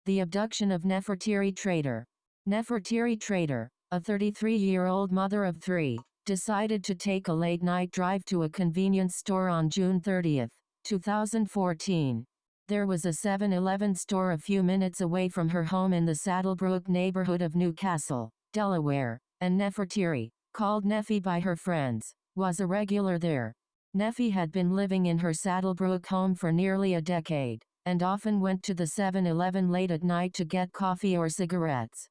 The abduction of Neferitiri Trader. Neferitiri Trader, a 33-year-old mother of 3, decided to take a late-night drive to a convenience store on June 30, 2014. There was a 7-Eleven store a few minutes away from her home in the Saddlebrook neighborhood of Newcastle, Delaware, and Neferitiri, called Neffie by her friends, was a regular there. Neffie had been living in her Saddlebrook home for nearly a decade, and often went to the 7-Eleven late at night to get coffee or cigarettes.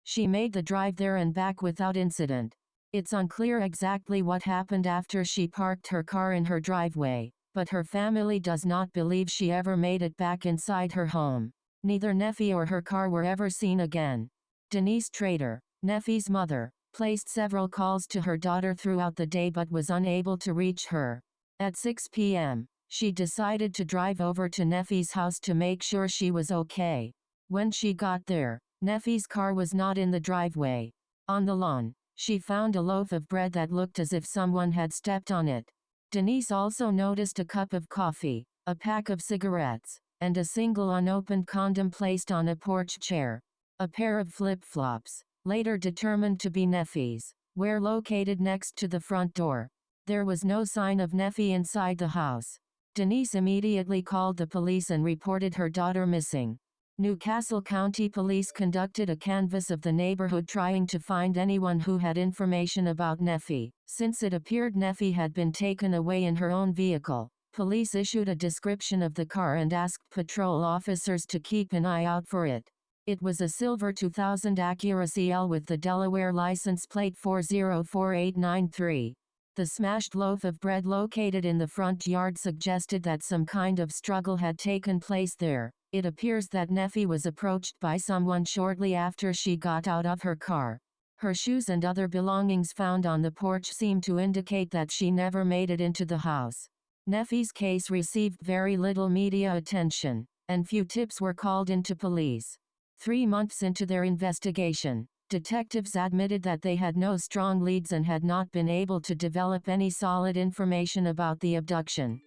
She made the drive there and back without incident. It's unclear exactly what happened after she parked her car in her driveway, but her family does not believe she ever made it back inside her home. Neither Neffie or her car were ever seen again. Denise Trader, Neffie's mother, placed several calls to her daughter throughout the day but was unable to reach her. At 6 p.m., she decided to drive over to Neffie's house to make sure she was okay. When she got there, Neffie's car was not in the driveway. On the lawn, she found a loaf of bread that looked as if someone had stepped on it. Denise also noticed a cup of coffee, a pack of cigarettes, and a single unopened condom placed on a porch chair. A pair of flip-flops, later determined to be Neffie's, were located next to the front door. There was no sign of Neffie inside the house. Denise immediately called the police and reported her daughter missing. Newcastle County Police conducted a canvass of the neighborhood trying to find anyone who had information about Neffie. Since it appeared Neffie had been taken away in her own vehicle, police issued a description of the car and asked patrol officers to keep an eye out for it. It was a silver 2000 Acura CL with the Delaware license plate 404893. The smashed loaf of bread located in the front yard suggested that some kind of struggle had taken place there. It appears that Neffie was approached by someone shortly after she got out of her car. Her shoes and other belongings found on the porch seem to indicate that she never made it into the house. Neffie's case received very little media attention, and few tips were called into police. 3 months into their investigation, detectives admitted that they had no strong leads and had not been able to develop any solid information about the abduction.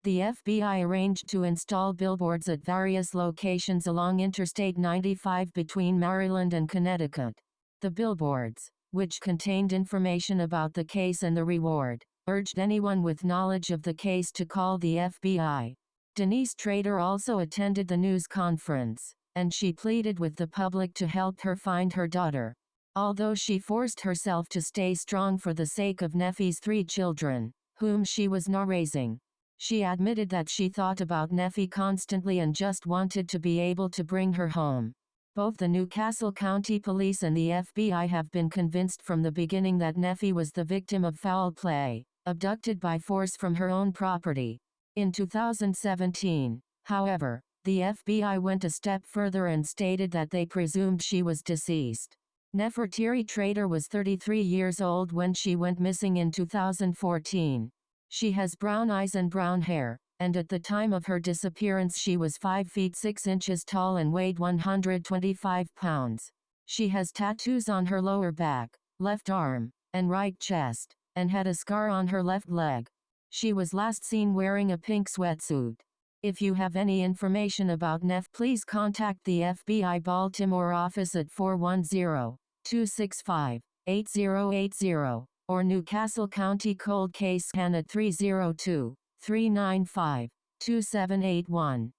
The FBI arranged to install billboards at various locations along Interstate 95 between Maryland and Connecticut. The billboards, which contained information about the case and the reward, urged anyone with knowledge of the case to call the FBI. Denise Trader also attended the news conference, and she pleaded with the public to help her find her daughter. Although she forced herself to stay strong for the sake of Neffie's 3 children, whom she was now raising, she admitted that she thought about Neffie constantly and just wanted to be able to bring her home. Both the Newcastle County Police and the FBI have been convinced from the beginning that Neffie was the victim of foul play, abducted by force from her own property. In 2017, however, the FBI went a step further and stated that they presumed she was deceased. Neferitiri Trader was 33 years old when she went missing in 2014. She has brown eyes and brown hair, and at the time of her disappearance she was 5 feet 6 inches tall and weighed 125 pounds. She has tattoos on her lower back, left arm, and right chest, and had a scar on her left leg. She was last seen wearing a pink sweatsuit. If you have any information about Neff, please contact the FBI Baltimore office at 410-265-8080, or Newcastle County Cold Case Scan at 302-395-2781.